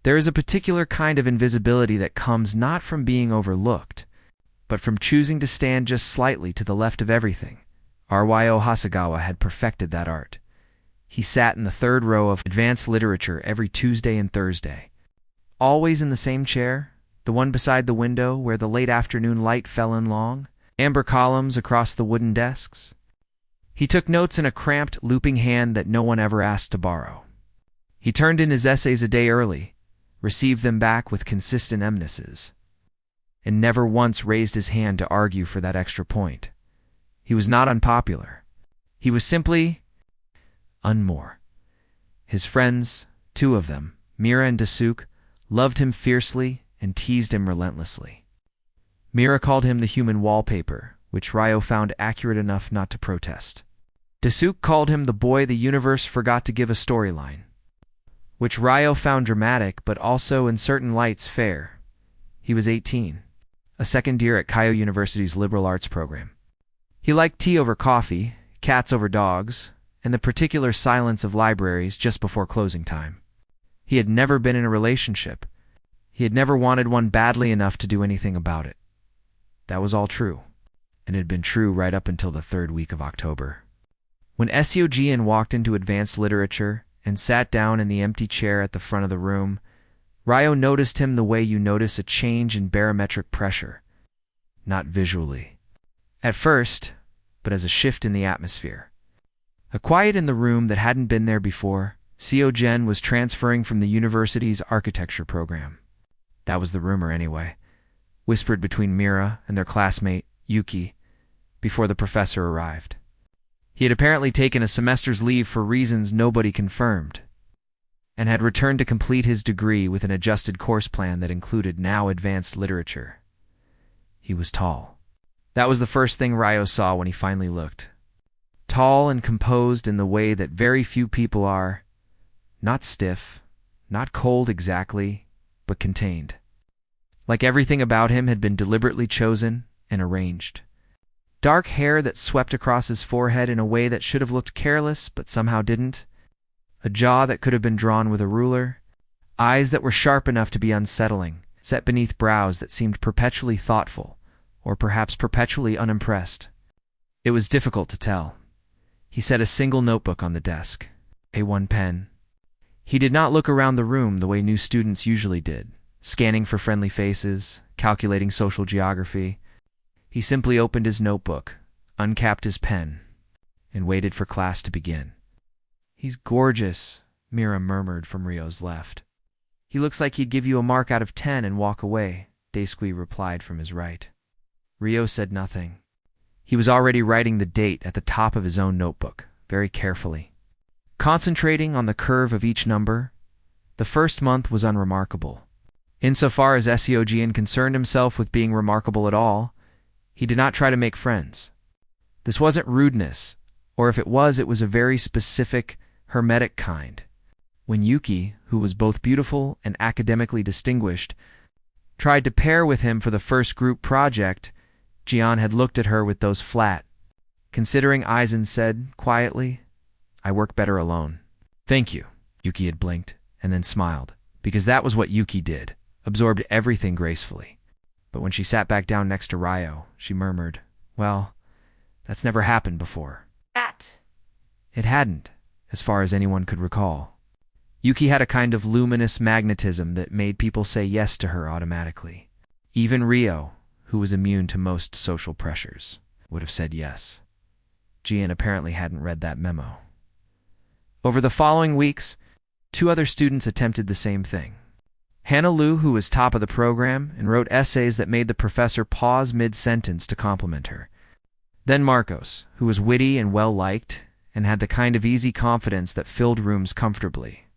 There is a particular kind of invisibility that comes not from being overlooked, but from choosing to stand just slightly to the left of everything. Ryo Hasegawa had perfected that art. He sat in the third row of advanced literature every Tuesday and Thursday. Always in the same chair, the one beside the window where the late afternoon light fell in long, amber columns across the wooden desks. He took notes in a cramped, looping hand that no one ever asked to borrow. He turned in his essays a day early, received them back with consistent emphasis, and never once raised his hand to argue for that extra point. He was not unpopular. He was simply unmore. His friends, two of them, Mira and Dasuk, loved him fiercely and teased him relentlessly. Mira called him the human wallpaper, which Ryo found accurate enough not to protest. Dasuk called him the boy the universe forgot to give a storyline, which Ryo found dramatic but also in certain lights fair. He was 18, a second year at Keio University's liberal arts program. He liked tea over coffee, cats over dogs, and the particular silence of libraries just before closing time. He had never been in a relationship. He had never wanted one badly enough to do anything about it. That was all true, and it had been true right up until the third week of October. When Seojian walked into advanced literature and sat down in the empty chair at the front of the room, Ryo noticed him the way you notice a change in barometric pressure, not visually at first, but as a shift in the atmosphere. A quiet in the room that hadn't been there before. Seojian was transferring from the university's architecture program. That was the rumor anyway, whispered between Mira and their classmate, Yuki, before the professor arrived. He had apparently taken a semester's leave for reasons nobody confirmed, and had returned to complete his degree with an adjusted course plan that included now advanced literature. He was tall. That was the first thing Ryo saw when he finally looked. Tall and composed in the way that very few people are, not stiff, not cold exactly, but contained. Like everything about him had been deliberately chosen and arranged. Dark hair that swept across his forehead in a way that should have looked careless but somehow didn't. A jaw that could have been drawn with a ruler. Eyes that were sharp enough to be unsettling, set beneath brows that seemed perpetually thoughtful, or perhaps perpetually unimpressed. It was difficult to tell. He set a single notebook on the desk, A1 pen. He did not look around the room the way new students usually did, scanning for friendly faces, calculating social geography. He simply opened his notebook, uncapped his pen, and waited for class to begin. "He's gorgeous," Mira murmured from Ryo's left. "He looks like he'd give you a mark out of 10 and walk away," Daisuke replied from his right. Ryo said nothing. He was already writing the date at the top of his own notebook, very carefully. Concentrating on the curve of each number, the first month was unremarkable. Insofar as Seojian concerned himself with being remarkable at all, he did not try to make friends. This wasn't rudeness, or if it was a very specific, hermetic kind. When Yuki, who was both beautiful and academically distinguished, tried to pair with him for the first group project, Jian had looked at her with those flat, considering eyes and said, quietly, "I work better alone." "Thank you," Yuki had blinked, and then smiled, because that was what Yuki did, absorbed everything gracefully. But when she sat back down next to Ryo, she murmured, "Well, that's never happened before." It hadn't, as far as anyone could recall. Yuki had a kind of luminous magnetism that made people say yes to her automatically. Even Ryo, who was immune to most social pressures, would have said yes. Jian apparently hadn't read that memo. Over the following weeks, 2 other students attempted the same thing. Hannah Lu, who was top of the program and wrote essays that made the professor pause mid-sentence to compliment her. Then Marcos, who was witty and well-liked and had the kind of easy confidence that filled rooms comfortably.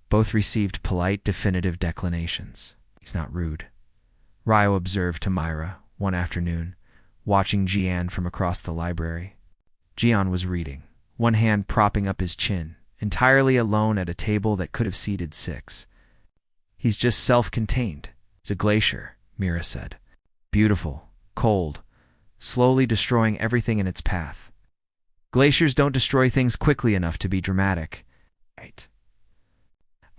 Both received polite, definitive declinations. "He's not rude," Ryo observed to Myra one afternoon, watching Jian from across the library. Jian was reading, one hand propping up his chin, entirely alone at a table that could have seated 6. "He's just self-contained. It's a glacier," Mira said. "Beautiful, cold, slowly destroying everything in its path. Glaciers don't destroy things quickly enough to be dramatic." "Right."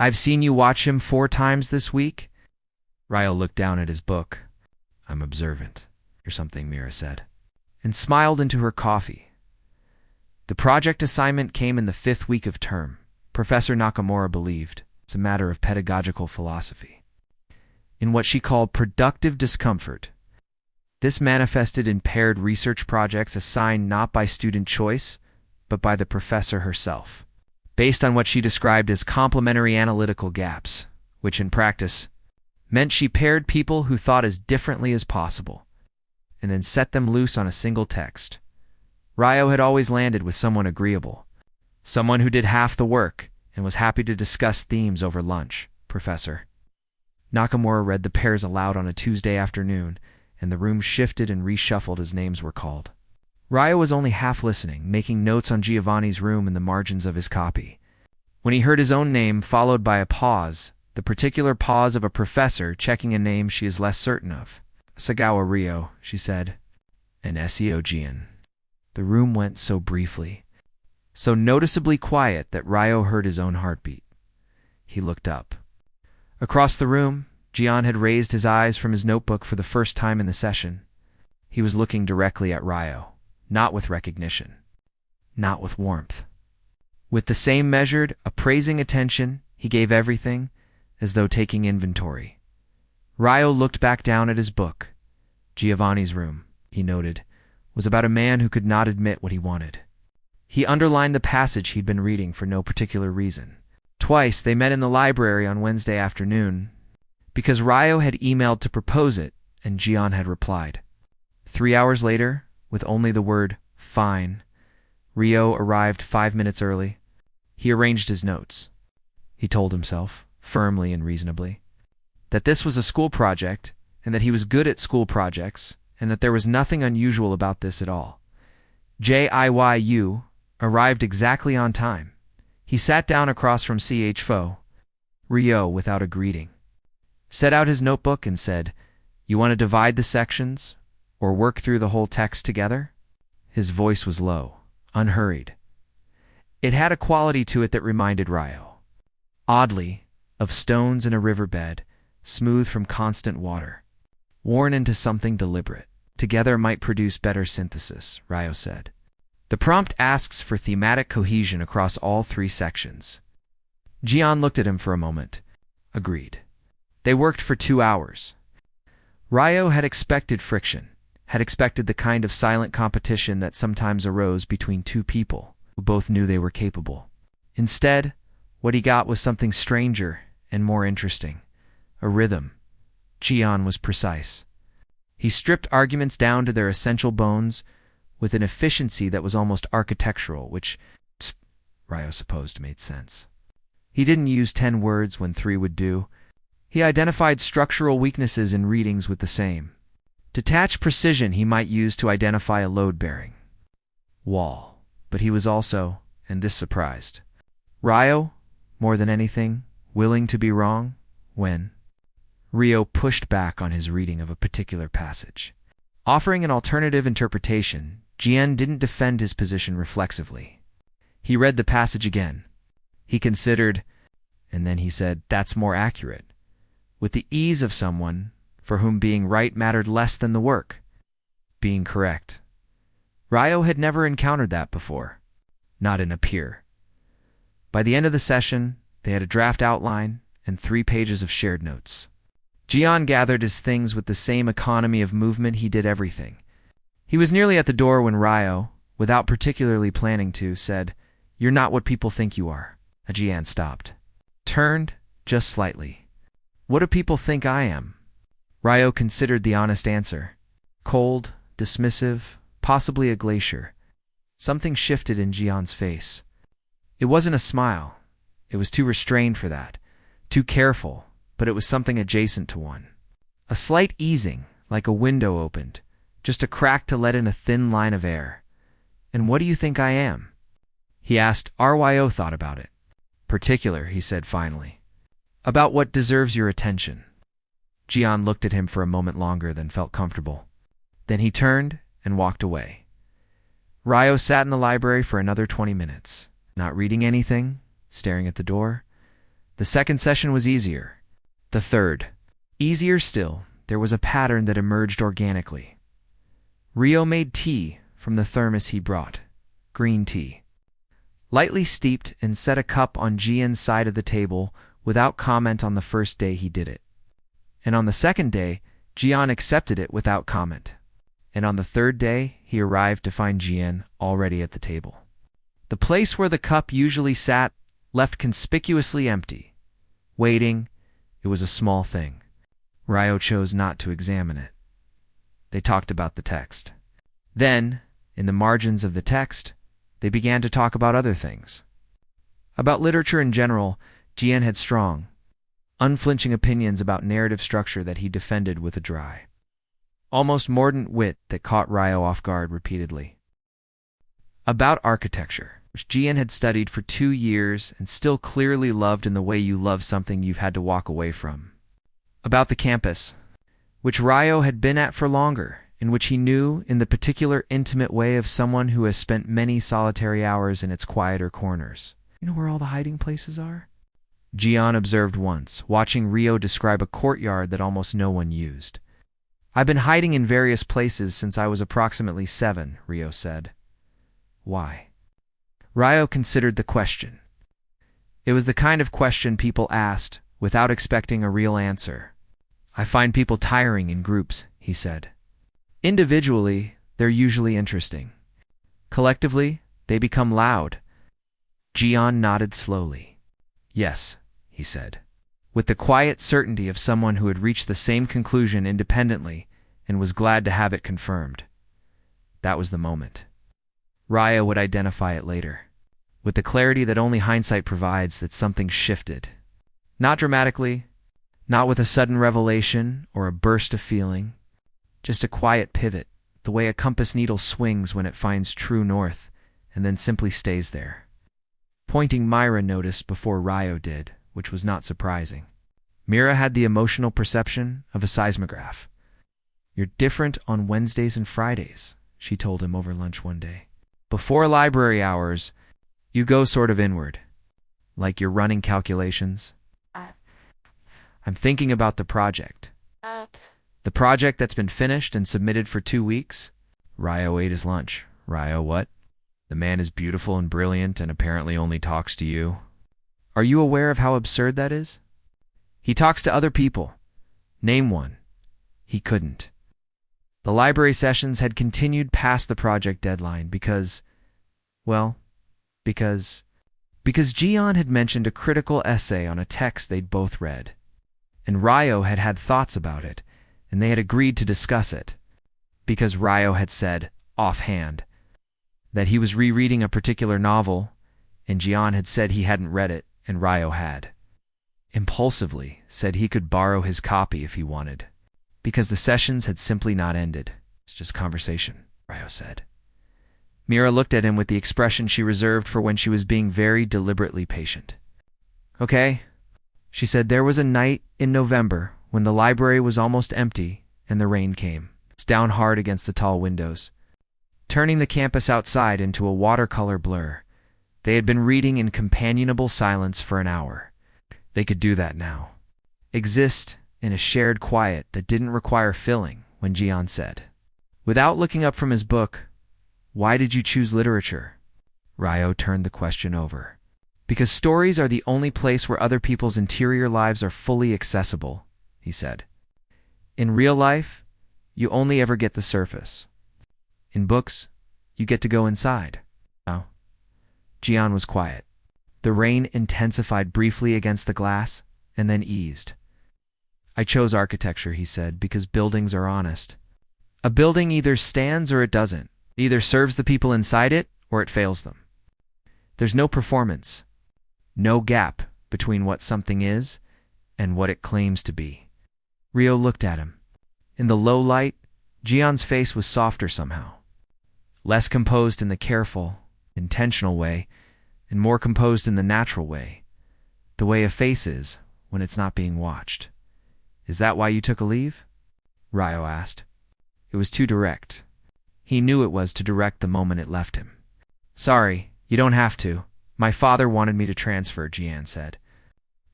I've seen you watch him 4 times this week. Ryo looked down at his book. I'm observant, or something, Mira said, and smiled into her coffee. The project assignment came in the 5th week of term. Professor Nakamura believed it's a matter of pedagogical philosophy. In what she called productive discomfort, this manifested in paired research projects assigned not by student choice, but by the professor herself, based on what she described as complementary analytical gaps, which in practice meant she paired people who thought as differently as possible, and then set them loose on a single text. Ryo had always landed with someone agreeable, someone who did half the work and was happy to discuss themes over lunch. Professor Nakamura read the pairs aloud on a Tuesday afternoon, and the room shifted and reshuffled as names were called. Ryo was only half listening, making notes on Giovanni's room in the margins of his copy. When he heard his own name followed by a pause, the particular pause of a professor checking a name she is less certain of. Sagawa Ryo, she said, and Seo Gian. The room went so briefly, so noticeably quiet that Ryo heard his own heartbeat. He looked up. Across the room, Gian had raised his eyes from his notebook for the first time in the session. He was looking directly at Ryo, not with recognition, not with warmth. With the same measured, appraising attention, he gave everything, as though taking inventory. Ryo looked back down at his book. Giovanni's room, he noted, was about a man who could not admit what he wanted. He underlined the passage he'd been reading for no particular reason. Twice they met in the library on Wednesday afternoon, because Ryo had emailed to propose it, and Gian had replied. 3 hours later, with only the word "fine," Ryo arrived 5 minutes early. He arranged his notes. He told himself, firmly and reasonably, that this was a school project, and that he was good at school projects, and that there was nothing unusual about this at all. Jiyu arrived exactly on time. He sat down across from Fo. Ryo, without a greeting, set out his notebook and said, "You want to divide the sections, or work through the whole text together?" His voice was low, unhurried. It had a quality to it that reminded Ryo, oddly, of stones in a riverbed, smooth from constant water, worn into something deliberate. Together might produce better synthesis, Ryo said. The prompt asks for thematic cohesion across all 3 sections. Gian looked at him for a moment. Agreed. They worked for 2 hours. Ryo had expected friction, had expected the kind of silent competition that sometimes arose between 2 people who both knew they were capable. Instead, what he got was something stranger and more interesting. A rhythm. Gian was precise. He stripped arguments down to their essential bones with an efficiency that was almost architectural, which Ryo supposed made sense. He didn't use 10 words when 3 would do. He identified structural weaknesses in readings with the same. Detached precision he might use to identify a load-bearing wall. But he was also, and this surprised, Ryo, more than anything, willing to be wrong when Ryo pushed back on his reading of a particular passage. Offering an alternative interpretation, Gian didn't defend his position reflexively. He read the passage again. He considered, and then he said, "That's more accurate," with the ease of someone for whom being right mattered less than the work. Being correct. Ryo had never encountered that before, not in a peer. By the end of the session, they had a draft outline and 3 pages of shared notes. Gian gathered his things with the same economy of movement he did everything. He was nearly at the door when Ryo, without particularly planning to, said, "You're not what people think you are." Gian stopped. Turned, just slightly. "What do people think I am?" Ryo considered the honest answer. Cold, dismissive, possibly a glacier. Something shifted in Gian's face. It wasn't a smile. It was too restrained for that, too careful, but it was something adjacent to one. A slight easing, like a window opened, just a crack to let in a thin line of air. "And what do you think I am?" He asked. Ryo thought about it. "Particular," he said finally. "About what deserves your attention." Gian looked at him for a moment longer than felt comfortable. Then he turned and walked away. Ryo sat in the library for another 20 minutes, not reading anything, staring at the door. The second session was easier. The third. Easier still, there was a pattern that emerged organically. Rio made tea from the thermos he brought. Green tea. Lightly steeped, and set a cup on Jian's side of the table without comment on the first day he did it. And on the second day, Jian accepted it without comment. And on the third day, he arrived to find Jian already at the table. The place where the cup usually sat, left conspicuously empty. Waiting, it was a small thing. Rio chose not to examine it. They talked about the text. Then, in the margins of the text, they began to talk about other things. About literature in general, Jian had strong, unflinching opinions about narrative structure that he defended with a dry, almost mordant wit that caught Rio off guard repeatedly. About architecture, which Jian had studied for 2 years and still clearly loved in the way you love something you've had to walk away from. About the campus, which Rio had been at for longer, in which he knew in the particular intimate way of someone who has spent many solitary hours in its quieter corners. You know where all the hiding places are? Jian observed once, watching Rio describe a courtyard that almost no one used. I've been hiding in various places since I was approximately 7, Rio said. Why? Rio considered the question. It was the kind of question people asked without expecting a real answer. I find people tiring in groups, he said. Individually, they're usually interesting. Collectively, they become loud. Jian nodded slowly. Yes, he said, with the quiet certainty of someone who had reached the same conclusion independently and was glad to have it confirmed. That was the moment. Rio would identify it later, with the clarity that only hindsight provides, that something shifted. Not dramatically, not with a sudden revelation or a burst of feeling, just a quiet pivot, the way a compass needle swings when it finds true north and then simply stays there. Pointing, Myra noticed before Rio did, which was not surprising. Mira had the emotional perception of a seismograph. You're different on Wednesdays and Fridays, she told him over lunch one day. Before library hours, you go sort of inward, like you're running calculations. I'm thinking about the project. The project that's been finished and submitted for 2 weeks? Rio ate his lunch. Rio, what? The man is beautiful and brilliant and apparently only talks to you. Are you aware of how absurd that is? He talks to other people. Name one. He couldn't. The library sessions had continued past the project deadline because Jian had mentioned a critical essay on a text they'd both read. And Rio had had thoughts about it, and they had agreed to discuss it. Because Rio had said, offhand, that he was rereading a particular novel, and Jian had said he hadn't read it, and Rio had. Impulsively said he could borrow his copy if he wanted. Because the sessions had simply not ended. It's just conversation, Rio said. Mira looked at him with the expression she reserved for when she was being very deliberately patient. Okay, she said. There was a night in November when the library was almost empty and the rain came. It's down hard against the tall windows, turning the campus outside into a watercolor blur. They had been reading in companionable silence for an hour. They could do that now. Exist in a shared quiet that didn't require filling, when Jian said, without looking up from his book, why did you choose literature? Rio turned the question over. Because stories are the only place where other people's interior lives are fully accessible, he said. In real life, you only ever get the surface. In books, you get to go inside. Oh. Jian was quiet. The rain intensified briefly against the glass and then eased. I chose architecture, he said, because buildings are honest. A building either stands or it doesn't. It either serves the people inside it or it fails them. There's no performance, no gap between what something is and what it claims to be. Rio looked at him. In the low light, Jian's face was softer somehow. Less composed in the careful, intentional way, and more composed in the natural way. The way a face is when it's not being watched. Is that why you took a leave? Rio asked. It was too direct. He knew it was to direct the moment it left him. Sorry, you don't have to. My father wanted me to transfer, Jian said.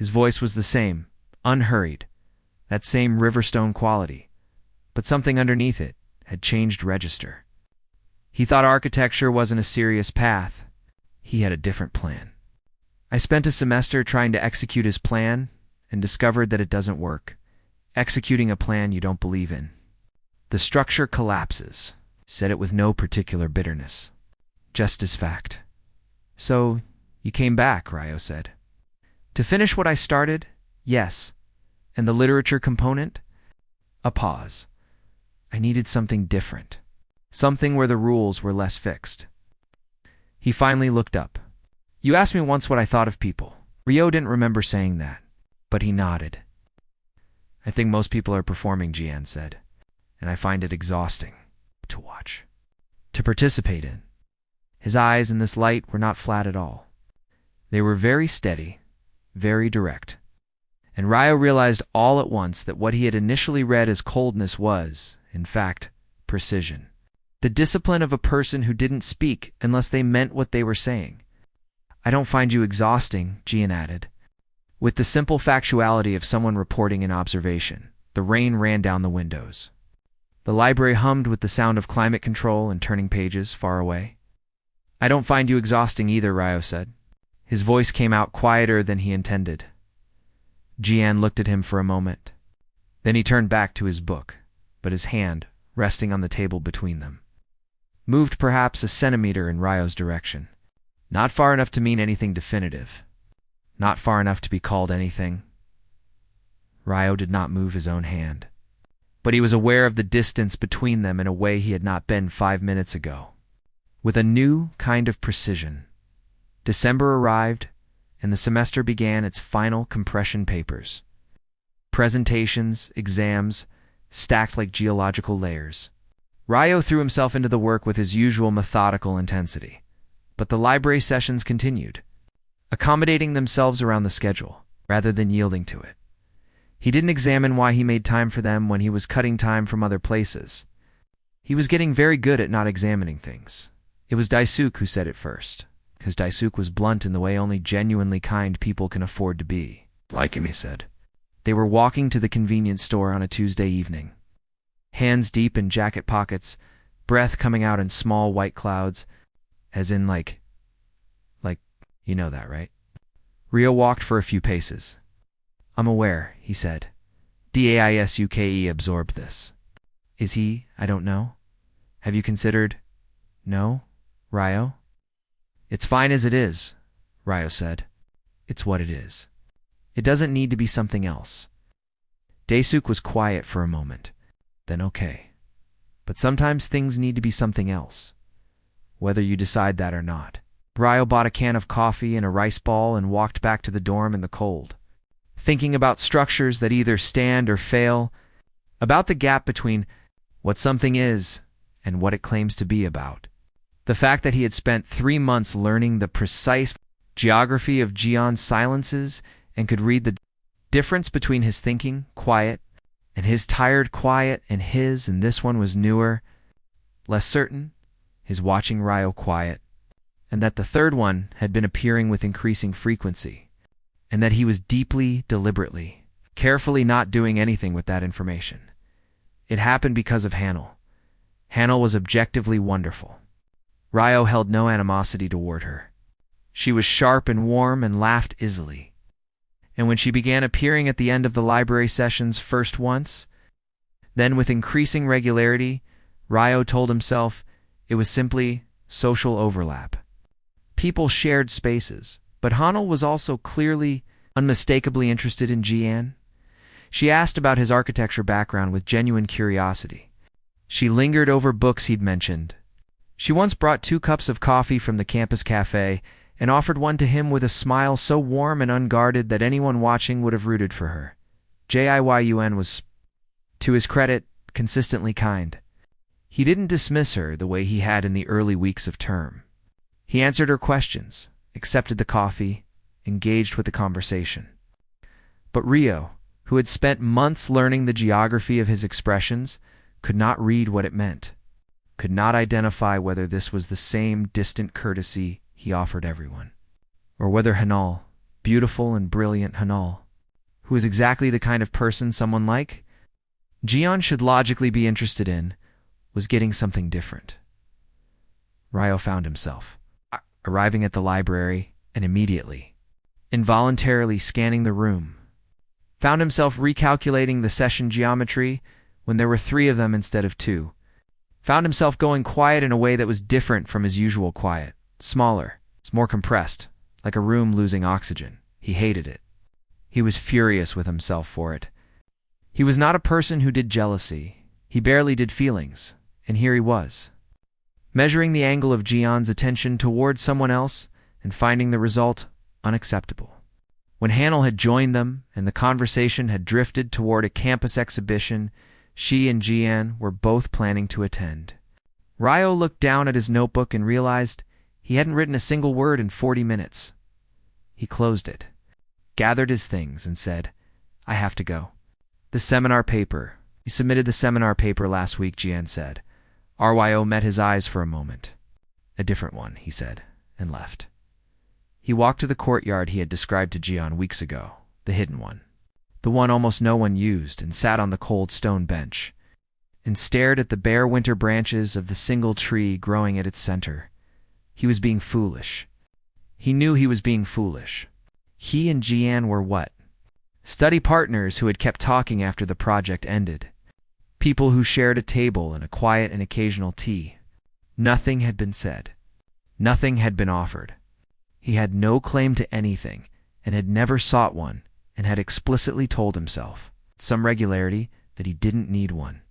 His voice was the same, unhurried, that same Riverstone quality, but something underneath it had changed register. He thought architecture wasn't a serious path. He had a different plan. I spent a semester trying to execute his plan and discovered that it doesn't work. Executing a plan you don't believe in. The structure collapses, said it with no particular bitterness. Just as fact. So, you came back, Ryo said. To finish what I started? Yes. And the literature component? A pause. I needed something different. Something where the rules were less fixed. He finally looked up. You asked me once what I thought of people. Ryo didn't remember saying that, but he nodded. I think most people are performing, Jian said, and I find it exhausting to watch, to participate in. His eyes in this light were not flat at all. They were very steady, very direct. And Ryo realized all at once that what he had initially read as coldness was, in fact, precision. The discipline of a person who didn't speak unless they meant what they were saying. I don't find you exhausting, Jian added. With the simple factuality of someone reporting an observation, the rain ran down the windows. The library hummed with the sound of climate control and turning pages far away. I don't find you exhausting either, Ryo said. His voice came out quieter than he intended. Jian looked at him for a moment. Then he turned back to his book, but his hand, resting on the table between them, moved perhaps a centimeter in Ryo's direction. Not far enough to mean anything definitive. Not far enough to be called anything. Ryo did not move his own hand, but he was aware of the distance between them in a way he had not been 5 minutes ago. With a new kind of precision, December arrived, and the semester began its final compression papers. Presentations, exams, stacked like geological layers. Ryo threw himself into the work with his usual methodical intensity, but the library sessions continued, accommodating themselves around the schedule, rather than yielding to it. He didn't examine why he made time for them when he was cutting time from other places. He was getting very good at not examining things. It was Daisuke who said it first, because Daisuke was blunt in the way only genuinely kind people can afford to be. Like him, he said. They were walking to the convenience store on a Tuesday evening. Hands deep in jacket pockets, breath coming out in small white clouds, as in like, you know that, right? Ryo walked for a few paces. I'm aware, he said. Daisuke absorbed this. Is he? I don't know. Have you considered? No? Ryo? It's fine as it is, Ryo said. It's what it is. It doesn't need to be something else. Daisuke was quiet for a moment. Then okay. But sometimes things need to be something else, whether you decide that or not. Ryo bought a can of coffee and a rice ball and walked back to the dorm in the cold, thinking about structures that either stand or fail, about the gap between what something is and what it claims to be about. The fact that he had spent 3 months learning the precise geography of Jian's silences and could read the difference between his thinking, quiet, and his tired quiet, and his and this one was newer, less certain, his watching Ryo quiet, and that the third one had been appearing with increasing frequency, and that he was deeply, deliberately, carefully not doing anything with that information. It happened because of Hanel. Hanel was objectively wonderful. Ryo held no animosity toward her. She was sharp and warm and laughed easily. And when she began appearing at the end of the library sessions first once, then with increasing regularity, Ryo told himself it was simply social overlap. People shared spaces, but Hanel was also clearly, unmistakably interested in Jian. She asked about his architecture background with genuine curiosity. She lingered over books he'd mentioned. She once brought 2 cups of coffee from the campus cafe and offered one to him with a smile so warm and unguarded that anyone watching would have rooted for her. Jian was, to his credit, consistently kind. He didn't dismiss her the way he had in the early weeks of term. He answered her questions, accepted the coffee, engaged with the conversation. But Ryo, who had spent months learning the geography of his expressions, could not read what it meant, could not identify whether this was the same distant courtesy he offered everyone, or whether Hanel, beautiful and brilliant Hanal, who was exactly the kind of person someone like Jian should logically be interested in, was getting something different. Ryo found himself arriving at the library and immediately, involuntarily scanning the room. Found himself recalculating the session geometry when there were 3 of them instead of 2. Found himself going quiet in a way that was different from his usual quiet. Smaller, more compressed, like a room losing oxygen. He hated it. He was furious with himself for it. He was not a person who did jealousy. He barely did feelings, and here he was, measuring the angle of Jian's attention towards someone else and finding the result unacceptable. When Hanal had joined them and the conversation had drifted toward a campus exhibition she and Jian were both planning to attend, Ryo looked down at his notebook and realized he hadn't written a single word in 40 minutes. He closed it, gathered his things, and said, "I have to go." The seminar paper. "You submitted the seminar paper last week," Jian said. Ryo met his eyes for a moment. "A different one," he said, and left. He walked to the courtyard he had described to Jian weeks ago, the hidden one, the one almost no one used, and sat on the cold stone bench and stared at the bare winter branches of the single tree growing at its center. He was being foolish. He knew he was being foolish. He and Jian were what? Study partners who had kept talking after the project ended. People who shared a table and a quiet and occasional tea. Nothing had been said. Nothing had been offered. He had no claim to anything and had never sought one, and had explicitly told himself, with some regularity, that he didn't need one.